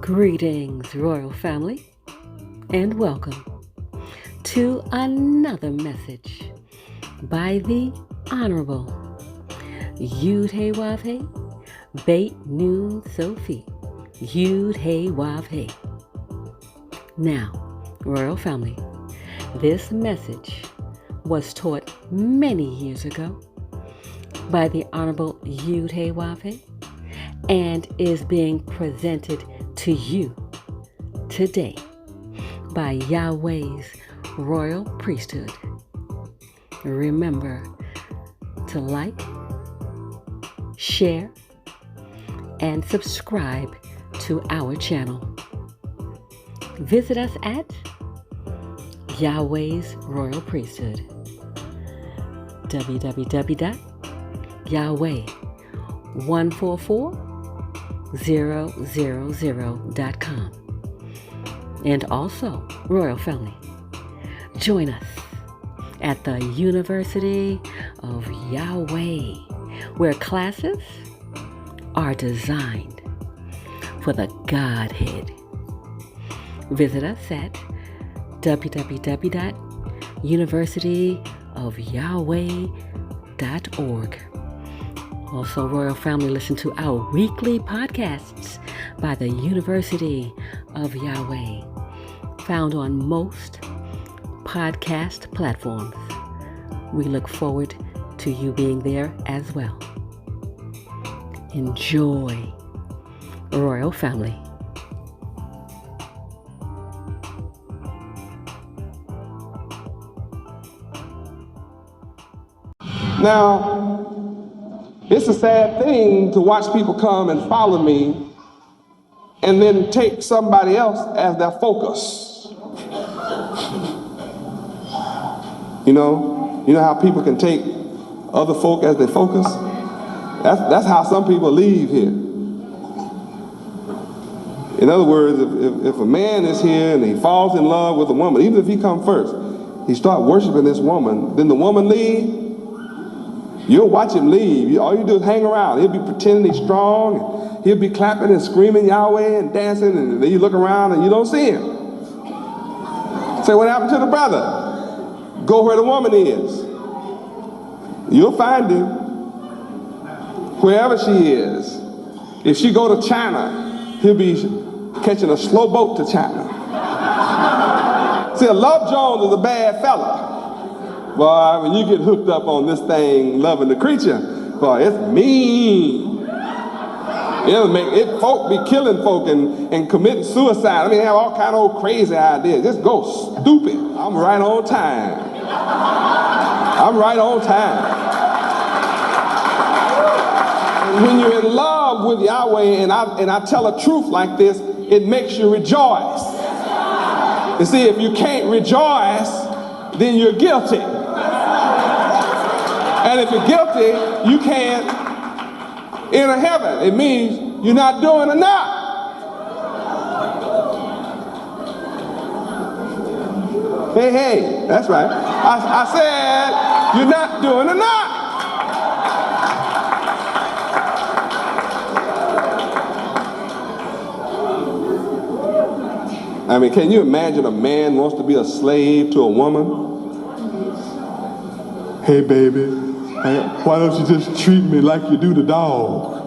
Greetings, royal family, and welcome to another message by the Honorable Yahweh Beit Nun Sophie Yahweh. Now, royal family, this message was taught many years ago by the Honorable Yahweh and is being presented to you today by Yahweh's royal priesthood. Remember to like, share, and subscribe to our channel. Visit us at Yahweh's royal priesthood, www.yahweh144000.com. And also, royal family, join us at the University of Yahweh, where classes are designed for the Godhead. Visit us at www.universityofyahweh.org. Also, royal family, listen to our weekly podcasts by the University of Yahweh, found on most podcast platforms. We look forward to you being there as well. Enjoy, royal family. Now, it's a sad thing to watch people come and follow me and then take somebody else as their focus. You know how people can take other folk as their focus? That's how some people leave here. In other words, if a man is here and he falls in love with a woman, even if he comes first, he start worshiping this woman, then the woman leave, you'll watch him leave. All you do is hang around. He'll be pretending he's strong, and he'll be clapping and screaming Yahweh and dancing, and then you look around and you don't see him. Say, what happened to the brother? Go where the woman is. You'll find him wherever she is. If she go to China, he'll be catching a slow boat to China. See, a Love Jones is a bad fella. Boy, when you get hooked up on this thing, loving the creature, boy, it's mean. Folk be killing folk and committing suicide. I mean, they have all kind of old crazy ideas. Just go stupid. I'm right on time. I'm right on time. When you're in love with Yahweh, and I tell a truth like this, it makes you rejoice. You see, if you can't rejoice, then you're guilty. And if you're guilty, you can't enter heaven. It means you're not doing enough. Hey, that's right. I said you're not doing enough. I mean, can you imagine a man wants to be a slave to a woman? Hey, baby, why don't you just treat me like you do the dog?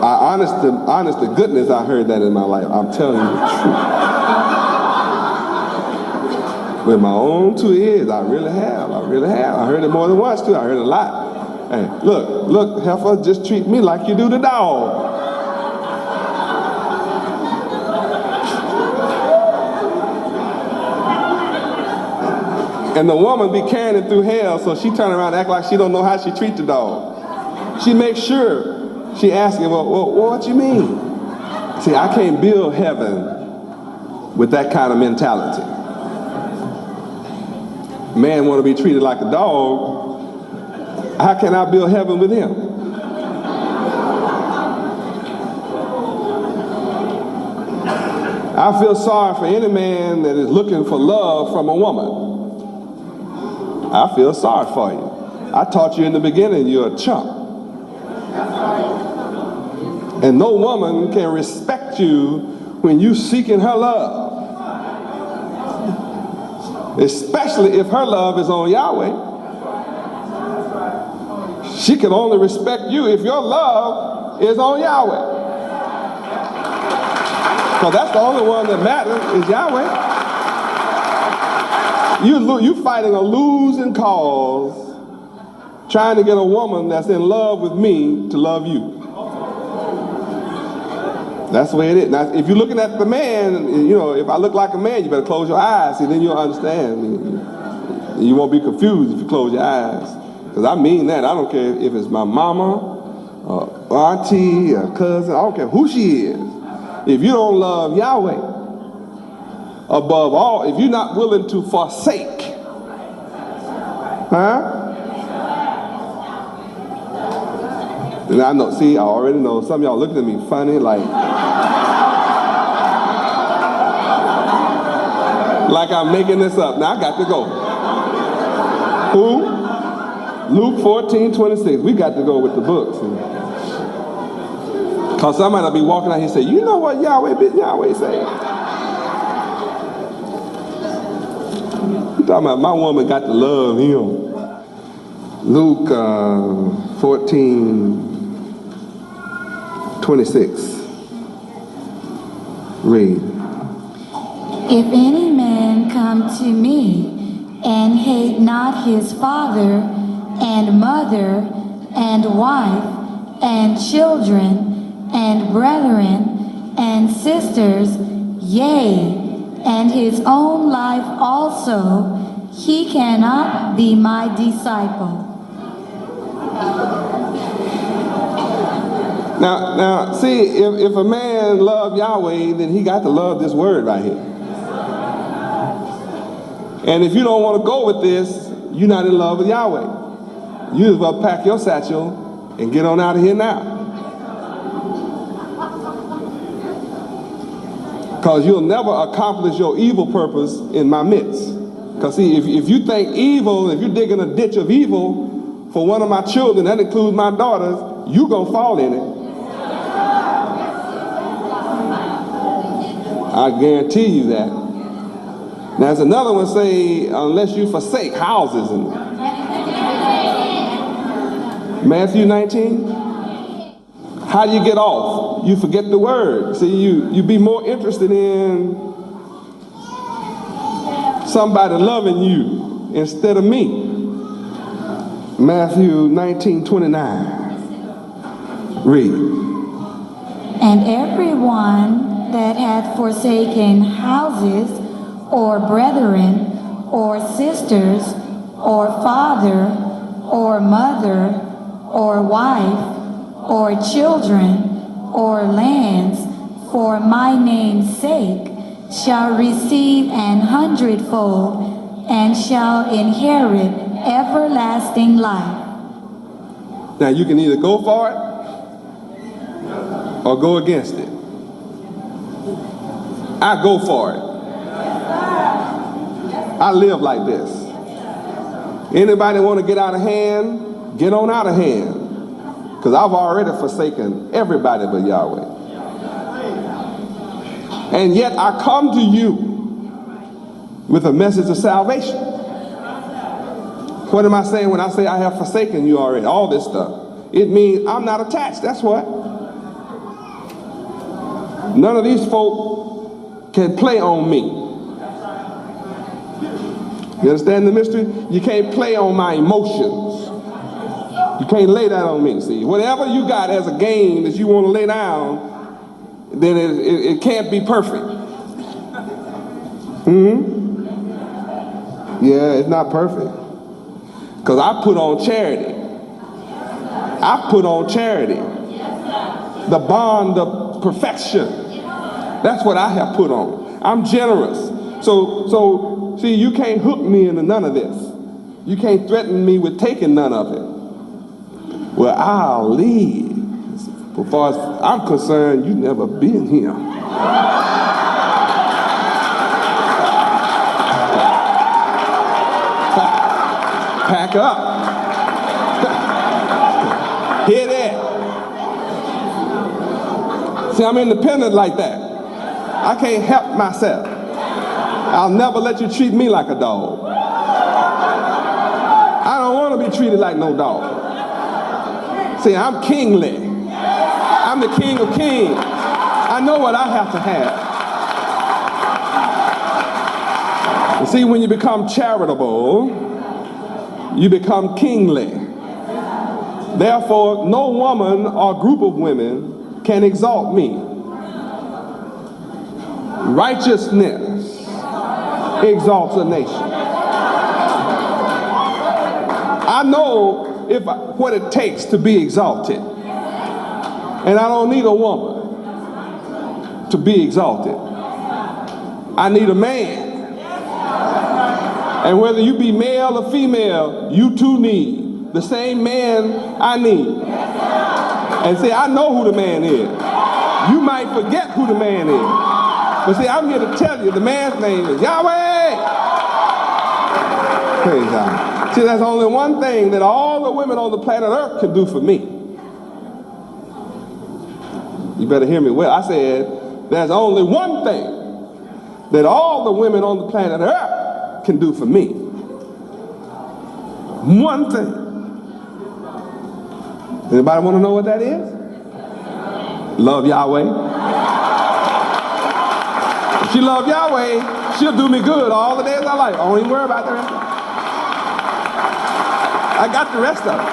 Honest to goodness, I heard that in my life. I'm telling you the truth. With my own 2 ears, I really have. I heard it more than once, too. I heard it a lot. Hey, look, heifer, just treat me like you do the dog. And the woman be carrying it through hell, so she turn around and act like she don't know how she treat the dog. She makes sure. She asks him, well, what you mean? See, I can't build heaven with that kind of mentality. Man want to be treated like a dog. How can I build heaven with him? I feel sorry for any man that is looking for love from a woman. I feel sorry for you. I taught you in the beginning you're a chump. And no woman can respect you when you seeking her love. Especially if her love is on Yahweh. She can only respect you if your love is on Yahweh. Because that's the only one that matters is Yahweh. You fighting a losing cause trying to get a woman that's in love with me to love you. That's the way it is. Now, if you're looking at the man, you know, if I look like a man, you better close your eyes. See, then you'll understand. You won't be confused if you close your eyes. Because I mean that. I don't care if it's my mama, auntie, or cousin. I don't care who she is. If you don't love Yahweh above all, if you're not willing to forsake, and I know, see, I already know some of y'all looking at me funny, like I'm making this up. Now I got to go. Who? Luke 14:26. We got to go with the books. Because somebody will be walking out here and say, you know what Yahweh say? You talking about my woman got to love him. Luke 14:26. Read. If any man come to me and hate not his father and mother and wife and children and brethren and sisters, yea, and his own life also, he cannot be my disciple. Now, see, if a man love Yahweh, then he got to love this word right here. And if you don't want to go with this, you're not in love with Yahweh. You as well pack your satchel and get on out of here now. Because you'll never accomplish your evil purpose in my midst. Because see, if you think evil, if you're digging a ditch of evil for one of my children, that includes my daughters, you're going to fall in it. I guarantee you that. Now there's another one say, unless you forsake houses. And Matthew 19. How do you get off? You forget the word. See, you be more interested in somebody loving you instead of me. Matthew 19:29. Read. And everyone that hath forsaken houses, or brethren, or sisters, or father, or mother, or wife, or children, or lands, for my name's sake, shall receive an hundredfold, and shall inherit everlasting life. Now you can either go for it, or go against it. I go for it. I live like this. Anybody want to get out of hand? Get on out of hand. Because I've already forsaken everybody but Yahweh. And yet I come to you with a message of salvation. What am I saying when I say I have forsaken you already? All this stuff. It means I'm not attached. That's what. None of these folk can play on me. You understand the mystery? You can't play on my emotions. You can't lay that on me, see. Whatever you got as a game that you want to lay down, then it can't be perfect. Yeah, it's not perfect. Because I put on charity. I put on charity. The bond of perfection. That's what I have put on. I'm generous. So see, you can't hook me into none of this. You can't threaten me with taking none of it. Well, I'll leave. As far as I'm concerned, you've never been here. Pack up. Hear that? See, I'm independent like that. I can't help myself. I'll never let you treat me like a dog. I don't want to be treated like no dog. See, I'm kingly. I'm the king of kings. I know what I have to have. You see, when you become charitable, you become kingly. Therefore, no woman or group of women can exalt me. Righteousness exalts a nation. I know what it takes to be exalted. And I don't need a woman to be exalted. I need a man. And whether you be male or female, you too need the same man I need. And see, I know who the man is. You might forget who the man is. But see, I'm here to tell you the man's name is Yahweh. Praise God. See, there's only one thing that all the women on the planet Earth can do for me. You better hear me well. I said, there's only one thing that all the women on the planet Earth can do for me. One thing. Anybody want to know what that is? Love Yahweh. If she loves Yahweh, she'll do me good all the days of my life. I don't even worry about the rest of it. I got the rest of it.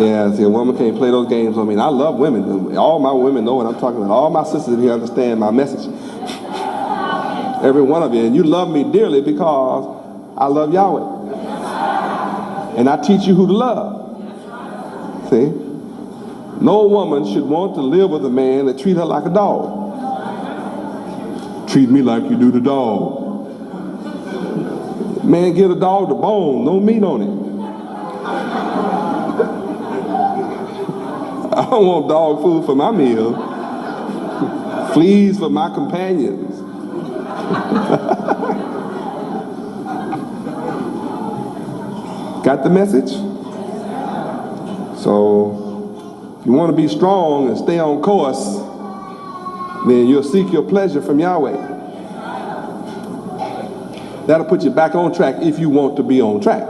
Yeah, see, a woman can't play those games on me. And I love women. All my women know what I'm talking about. All my sisters here understand my message. Every one of you. And you love me dearly because I love Yahweh. And I teach you who to love. See? No woman should want to live with a man that treats her like a dog. Treat me like you do the dog. Man, get a dog the bone, no meat on it. I don't want dog food for my meal. Fleas for my companions. Got the message? So, if you want to be strong and stay on course, then you'll seek your pleasure from Yahweh. That'll put you back on track if you want to be on track.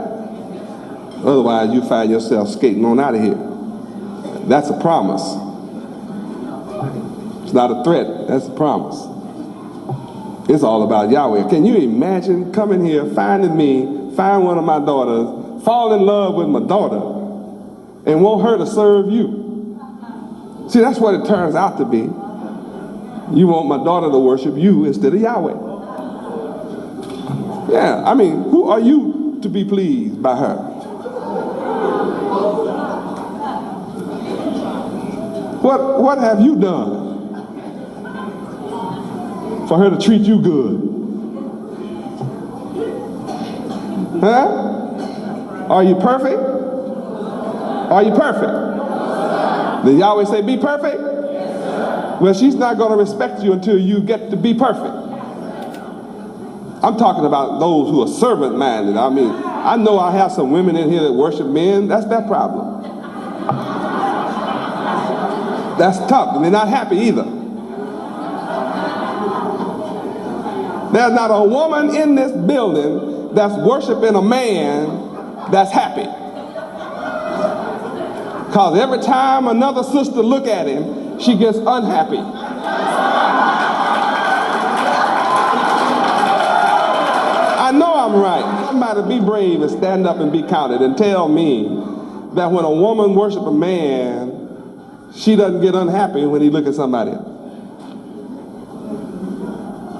Otherwise, you find yourself skating on out of here. That's a promise. It's not a threat. That's a promise. It's all about Yahweh. Can you imagine coming here, finding me, find one of my daughters, fall in love with my daughter, and want her to serve you? See, that's what it turns out to be. You want my daughter to worship you instead of Yahweh. Yeah, I mean, who are you to be pleased by her? What have you done for her to treat you good? Huh? Are you perfect? Are you perfect? Did Yahweh say be perfect? Well, she's not going to respect you until you get to be perfect. I'm talking about those who are servant-minded. I mean, I know I have some women in here that worship men. That's their problem. That's tough, and they're not happy either. There's not a woman in this building that's worshiping a man that's happy. Because every time another sister look at him, she gets unhappy. I know I'm right. Somebody be brave and stand up and be counted and tell me that when a woman worships a man, she doesn't get unhappy when he look at somebody else.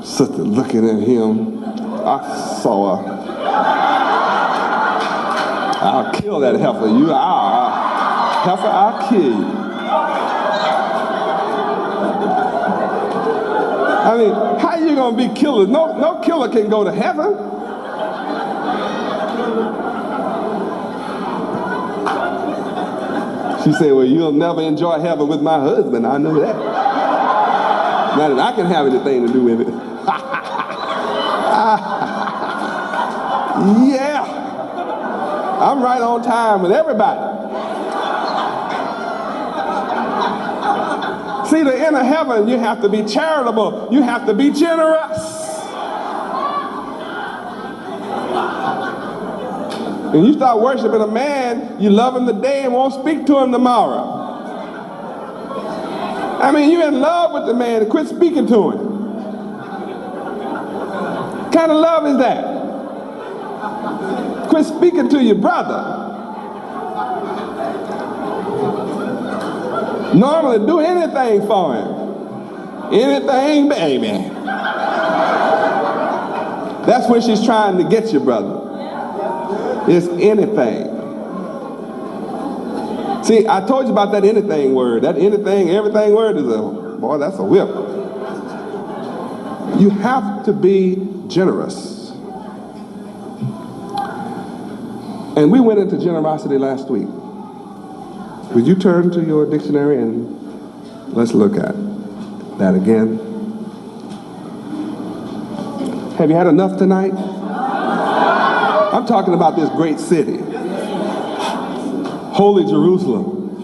Sister looking at him, I saw her. I'll kill that heifer. Heifer, I'll kill you. I mean, how you gonna be killers? No killer can go to heaven. She said, well, you'll never enjoy heaven with my husband. I know that. Now that I can have anything to do with it. Yeah. I'm right on time with everybody. See, to enter heaven, you have to be charitable. You have to be generous. When you start worshiping a man, you love him today and won't speak to him tomorrow. I mean, you're in love with the man and quit speaking to him. What kind of love is that? Quit speaking to your brother. Normally do anything for him. Anything, baby. That's when she's trying to get you, brother. It's anything. See, I told you about that anything word. That anything, everything word is boy, that's a whip. You have to be generous. And we went into generosity last week. Would you turn to your dictionary and let's look at that again? Have you had enough tonight? I'm talking about this great city. Holy Jerusalem.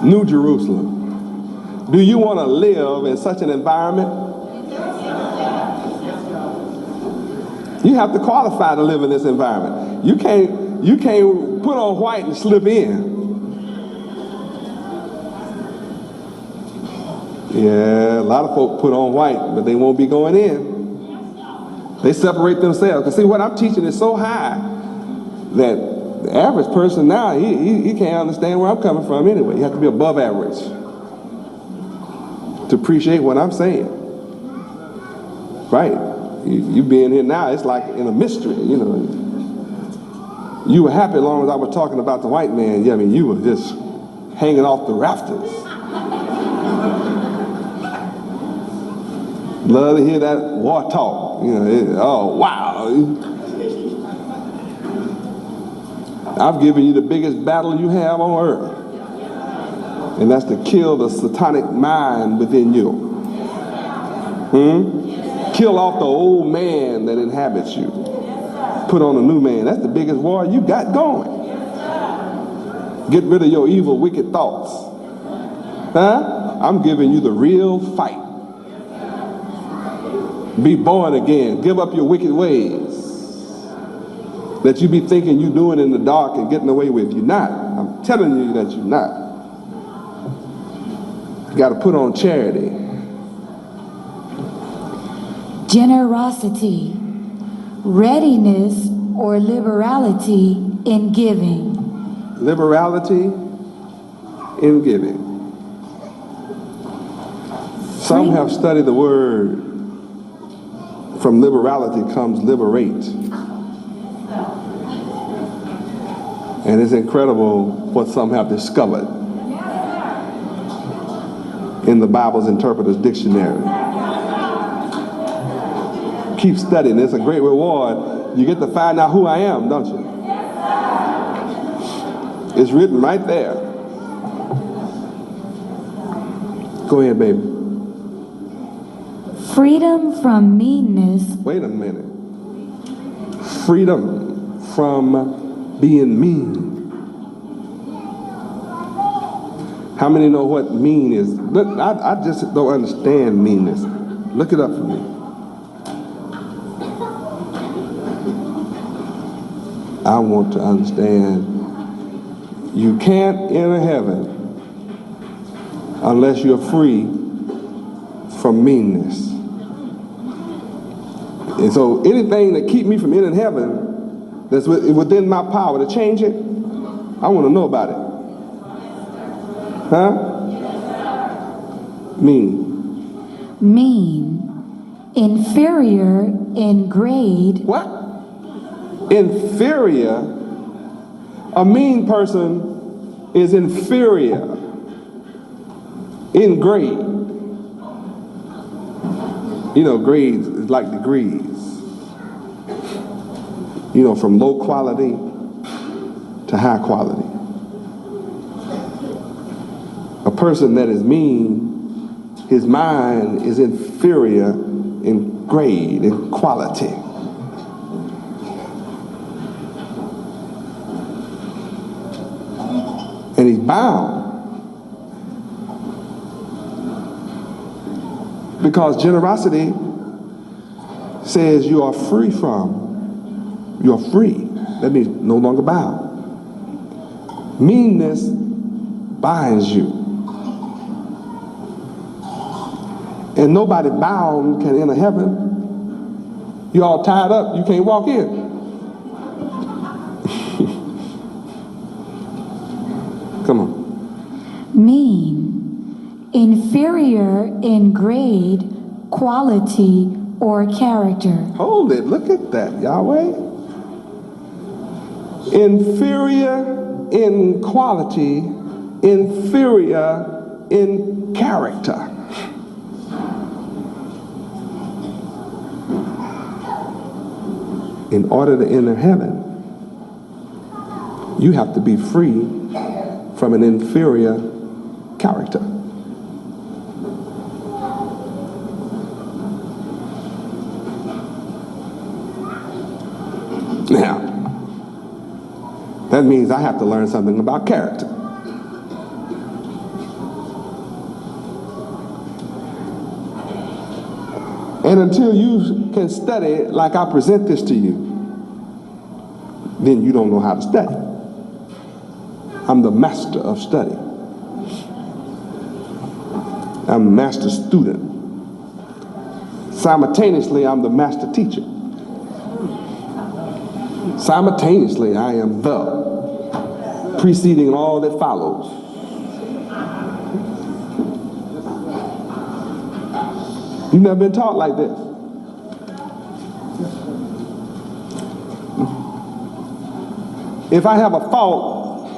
New Jerusalem. Do you want to live in such an environment? You have to qualify to live in this environment. You can't put on white and slip in. Yeah, a lot of folk put on white, but they won't be going in. They separate themselves. Because see, what I'm teaching is so high that the average person now, he can't understand where I'm coming from anyway. You have to be above average to appreciate what I'm saying. Right. You being here now, it's like in a mystery, you know. You were happy as long as I was talking about the white man. Yeah, I mean, you were just hanging off the rafters. Love to hear that war talk. You know, oh, wow. I've given you the biggest battle you have on earth. And that's to kill the satanic mind within you. Kill off the old man that inhabits you. Put on a new man. That's the biggest war you got going. Get rid of your evil, wicked thoughts. Huh? I'm giving you the real fight. Be born again. Give up your wicked ways that you be thinking you're doing in the dark and getting away with. You're not. I'm telling you that you're not. You got to put on charity. Generosity, readiness or liberality in giving. Liberality in giving. Some have studied the word. From liberality comes liberate. And it's incredible what some have discovered in the Bible's Interpreter's Dictionary. Keep studying. It's a great reward. You get to find out who I am, don't you? It's written right there. Go ahead, baby. Freedom from meanness. Wait a minute. Freedom from being mean. How many know what mean is? Look, I just don't understand meanness. Look it up for me. I want to understand. You can't enter heaven unless you're free from meanness. And so anything that keep me from entering heaven that's within my power to change it, I want to know about it. Huh? Mean. Mean. Inferior in grade. What? Inferior? A mean person is inferior in grade. You know, grades is like degrees. You know, from low quality to high quality. A person that is mean, his mind is inferior in grade, in quality. And he's bound Because generosity says you are free from, you're free. That means no longer bound. Meanness binds you. And nobody bound can enter heaven. You're all tied up, you can't walk in. Come on. Mean, inferior in grade, quality, or character. Hold it, look at that, Yahweh. Inferior in quality, inferior in character. In order to enter heaven, you have to be free from an inferior character. Now, that means I have to learn something about character. And until you can study like I present this to you, then you don't know how to study. I'm the master of study. I'm a master student. Simultaneously, I'm the master teacher. Simultaneously, I am the preceding all that follows. You've never been taught like this. If I have a fault,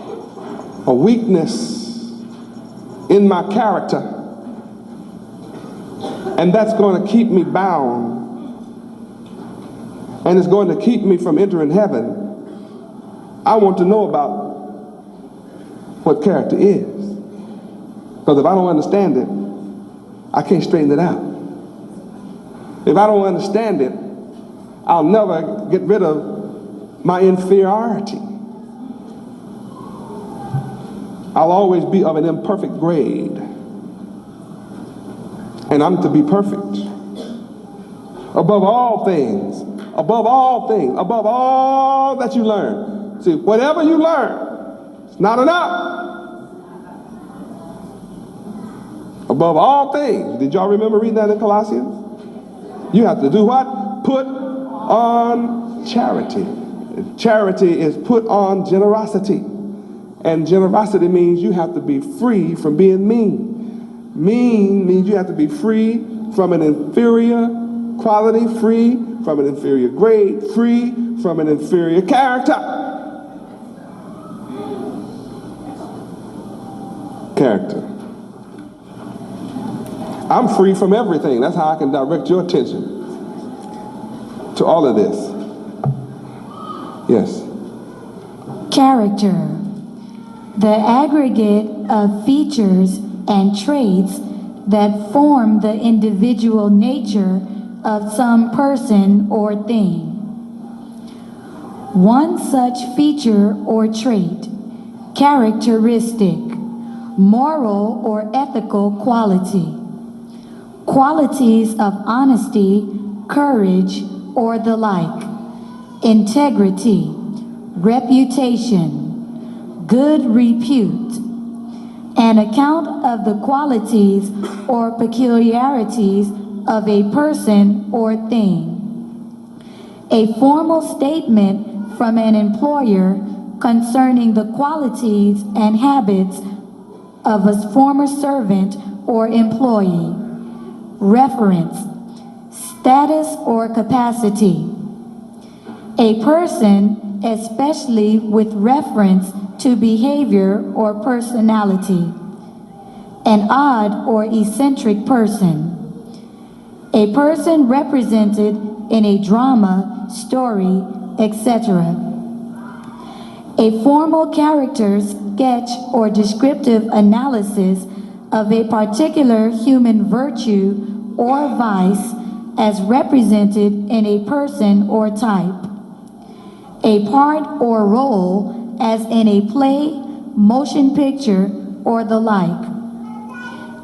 a weakness in my character, and that's going to keep me bound, and it's going to keep me from entering heaven, I want to know about what character is. Because if I don't understand it, I can't straighten it out. If I don't understand it, I'll never get rid of my inferiority. I'll always be of an imperfect grade. And I'm to be perfect. Above all things, above all things, above all that you learn. See, whatever you learn, it's not enough. Above all things. Did y'all remember reading that in Colossians? You have to do what? Put on charity. Charity is put on generosity. And generosity means you have to be free from being mean. Mean means you have to be free from an inferior quality, free from an inferior grade, free from an inferior character. Character. I'm free from everything. That's how I can direct your attention to all of this. Yes. Character, the aggregate of features and traits that form the individual nature of some person or thing. One such feature or trait, characteristic, moral or ethical quality. Qualities of honesty, courage, or the like. Integrity, reputation, good repute. An account of the qualities or peculiarities of a person or thing. A formal statement from an employer concerning the qualities and habits of a former servant or employee. Reference, status or capacity. A person, especially with reference to behavior or personality. An odd or eccentric person. A person represented in a drama, story, etc. A formal character sketch or descriptive analysis of a particular human virtue or vice as represented in a person or type. A part or role as in a play, motion picture, or the like.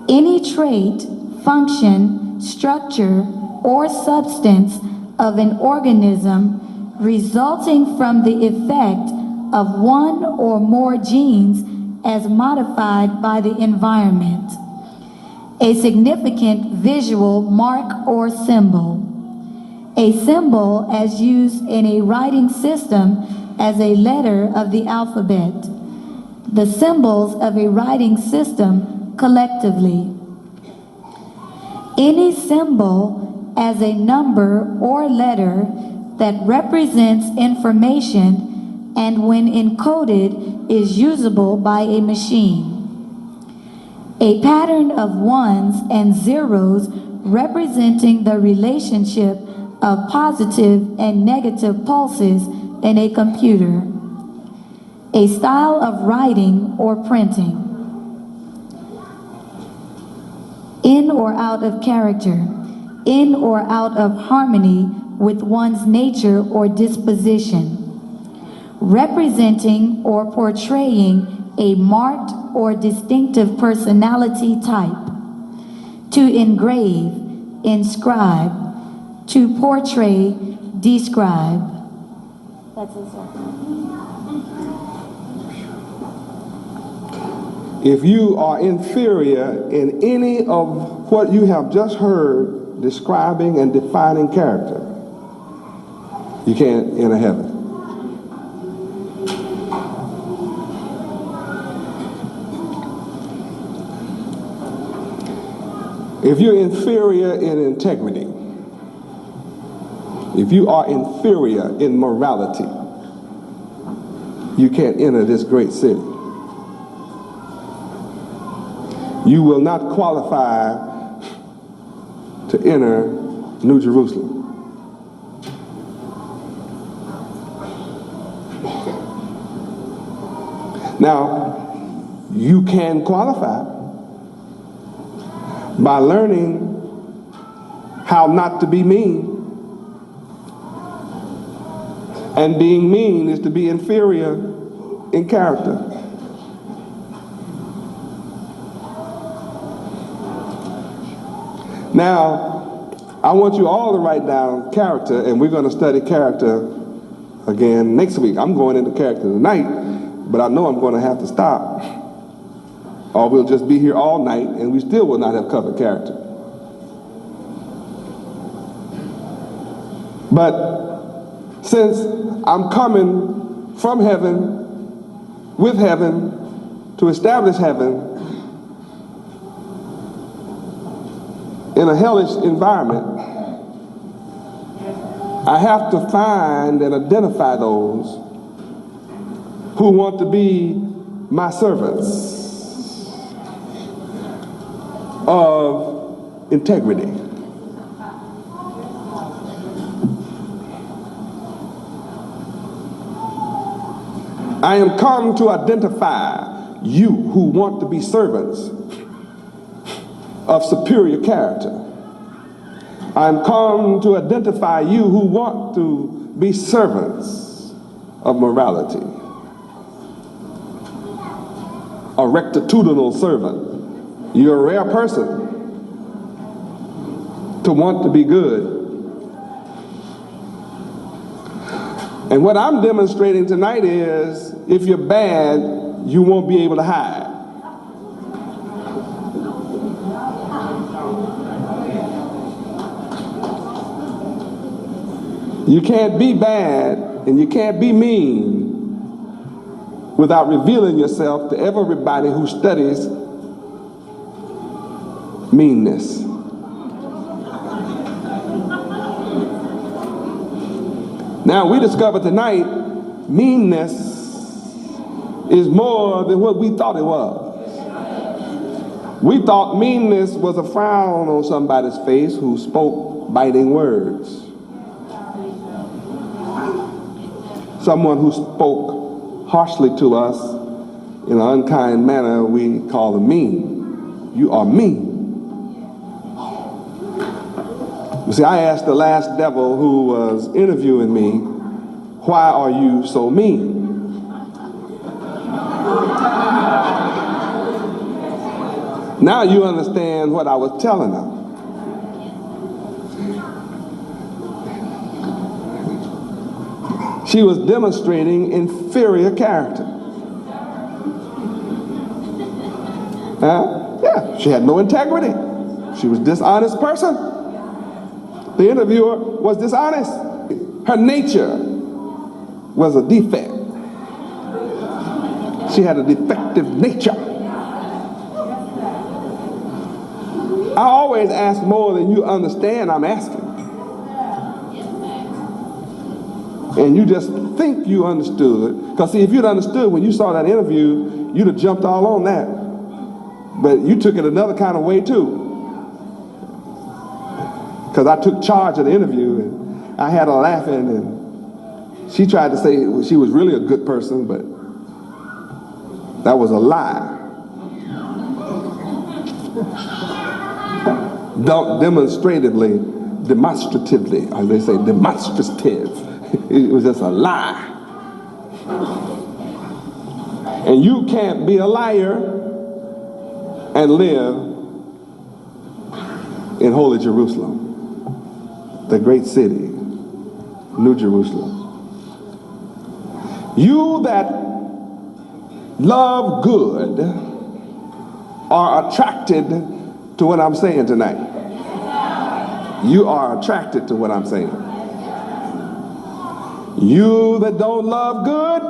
Any trait, function, structure, or substance of an organism resulting from the effect of one or more genes as modified by the environment. A significant visual mark or symbol. A symbol as used in a writing system as a letter of the alphabet. The symbols of a writing system collectively. Any symbol as a number or letter that represents information and when encoded is usable by a machine. A pattern of ones and zeros representing the relationship of positive and negative pulses in a computer. A style of writing or printing. In or out of character, in or out of harmony with one's nature or disposition. Representing or portraying a marked or distinctive personality type. To engrave, inscribe. To portray, describe. That's it, sir. If you are inferior in any of what you have just heard describing and defining character, you can't enter heaven. If you're inferior in integrity, if you are inferior in morality, you can't enter this great city. You will not qualify to enter New Jerusalem. Now, you can qualify by learning how not to be mean. And being mean is to be inferior in character. Now, I want you all to write down character, and we're going to study character again next week. I'm going into character tonight, but I know I'm going to have to stop, or we'll just be here all night, and we still will not have covered character. But since I'm coming from heaven, with heaven, to establish heaven, in a hellish environment, I have to find and identify those who want to be my servants of integrity. I am come to identify you who want to be servants of superior character. I'm come to identify you who want to be servants of morality. A rectitudinal servant. You're a rare person to want to be good. And what I'm demonstrating tonight is, if you're bad, you won't be able to hide. You can't be bad and you can't be mean without revealing yourself to everybody who studies meanness. Now, we discovered tonight meanness is more than what we thought it was. We thought meanness was a frown on somebody's face who spoke biting words. Someone who spoke harshly to us in an unkind manner, we call them mean. You are mean. You see, I asked the last devil who was interviewing me, why are you so mean? Now you understand what I was telling him. She was demonstrating inferior character. Yeah, she had no integrity. She was a dishonest person. The interviewer was dishonest. Her nature was a defect. She had a defective nature. I always ask more than you understand I'm asking. And you just think you understood. Because see, if you'd understood when you saw that interview, you'd have jumped all on that. But you took it another kind of way too. Because I took charge of the interview and I had her laughing, and she tried to say she was really a good person, but that was a lie. Demonstratively, as they say, demonstrative. It was just a lie. And you can't be a liar and live in Holy Jerusalem, the great city, New Jerusalem. You that love good are attracted to what I'm saying tonight. You are attracted to what I'm saying. You that don't love good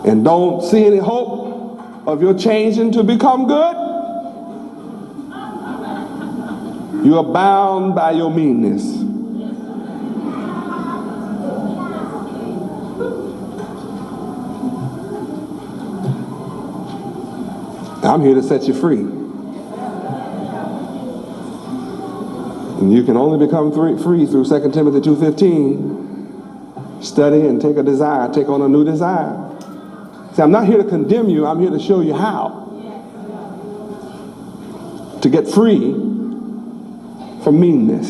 and don't see any hope of your changing to become good, you are bound by your meanness. I'm here to set you free. And you can only become free through 2 Timothy 2:15. Study and take on a new desire. See, I'm not here to condemn you, I'm here to show you how to get free from meanness.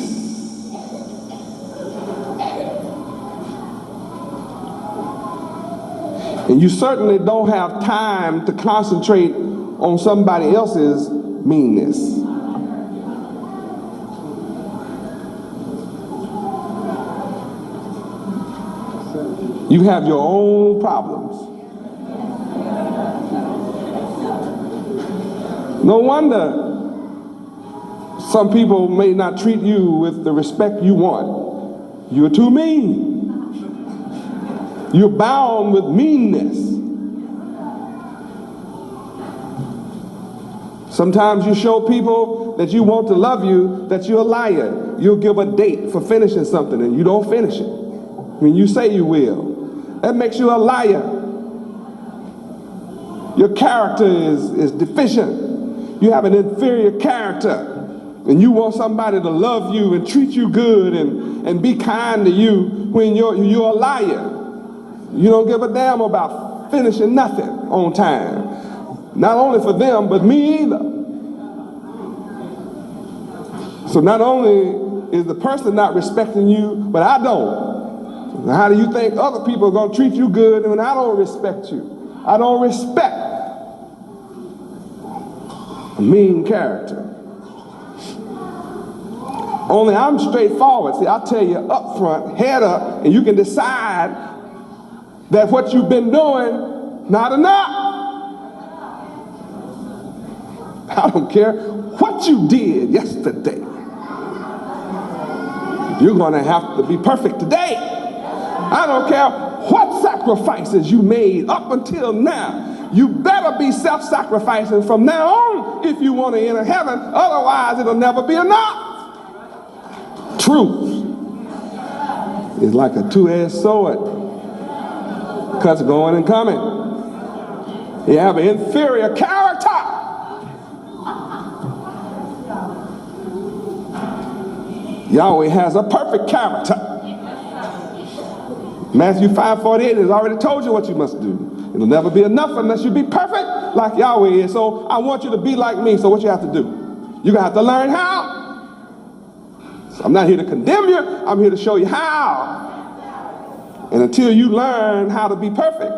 And you certainly don't have time to concentrate on somebody else's meanness. You have your own problems. No wonder some people may not treat you with the respect you want. You're too mean. You're bound with meanness. Sometimes you show people that you want to love you that you're a liar. You'll give a date for finishing something and you don't finish it when you say you will. That makes you a liar. Your character is deficient. You have an inferior character. And you want somebody to love you and treat you good and be kind to you when you're a liar. You don't give a damn about finishing nothing on time. Not only for them, but me either. So not only is the person not respecting you, but I don't. How do you think other people are going to treat you good when I don't respect you? I don't respect a mean character. Only I'm straightforward. See, I'll tell you up front, head up, and you can decide that what you've been doing, not enough. I don't care what you did yesterday. You're going to have to be perfect today. I don't care what sacrifices you made up until now. You better be self-sacrificing from now on if you want to enter heaven. Otherwise, it'll never be enough. Truth is like a two-edged sword. Cuts going and coming. You have an inferior character. Yahweh has a perfect character. Matthew 5:48 has already told you what you must do. It'll never be enough unless you be perfect like Yahweh is. So I want you to be like me. So what you have to do? You're going to have to learn how. So I'm not here to condemn you. I'm here to show you how. And until you learn how to be perfect,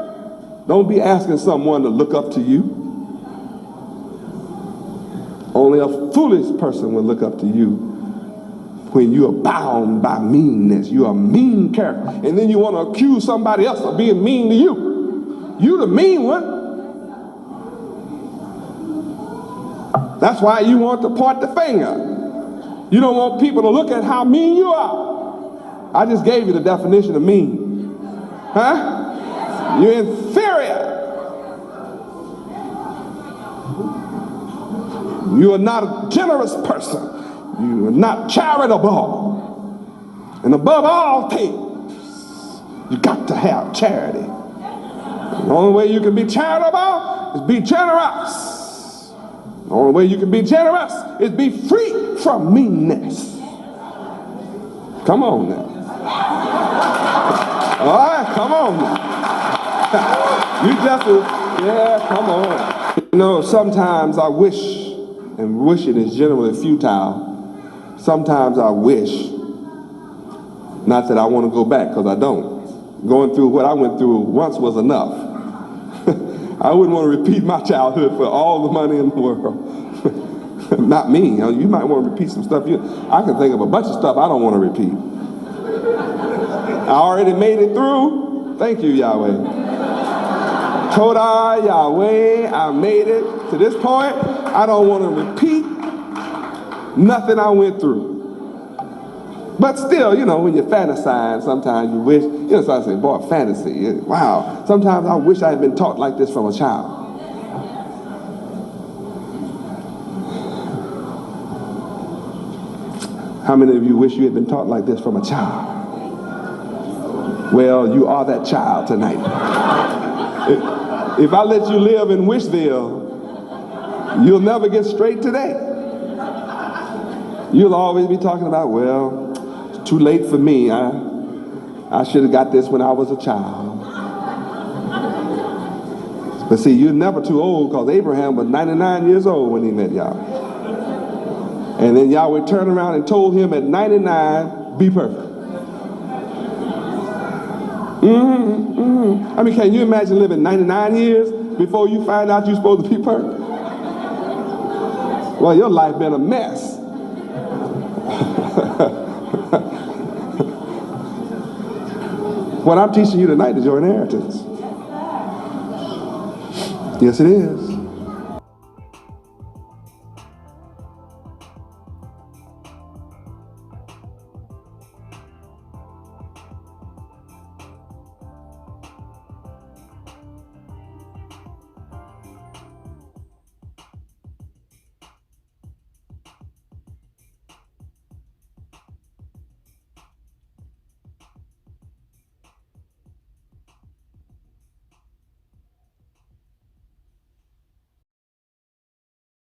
don't be asking someone to look up to you. Only a foolish person will look up to you when you are bound by meanness. You are a mean character. And then you want to accuse somebody else of being mean to you. You the mean one. That's why you want to point the finger. You don't want people to look at how mean you are. I just gave you the definition of mean. Huh? You're inferior. You are not a generous person. You are not charitable. And above all things, you got to have charity. The only way you can be charitable is be generous. The only way you can be generous is be free from meanness. Come on now. All right, come on now. You just, yeah, come on. You know, sometimes I wish, and wishing is generally futile. Sometimes I wish, not that I want to go back, because I don't. Going through what I went through once was enough. I wouldn't want to repeat my childhood for all the money in the world. Not me. You might want to repeat some stuff. I can think of a bunch of stuff I don't want to repeat. I already made it through. Thank you, Yahweh. Todah, Yahweh, I made it to this point. I don't want to repeat nothing I went through. But still, you know, when you fantasize, sometimes you wish, you know, so I say, boy, fantasy, wow. Sometimes I wish I had been taught like this from a child. How many of you wish you had been taught like this from a child? Well, you are that child tonight. If I let you live in Wishville, you'll never get straight today. You'll always be talking about, well, it's too late for me. I should have got this when I was a child. But see, you're never too old, because Abraham was 99 years old when he met Yahweh. And then Yahweh turned around and told him at 99, be perfect. I mean, can you imagine living 99 years before you find out you're supposed to be perfect? Well, your life been a mess. What I'm teaching you tonight is your inheritance. Yes, it is.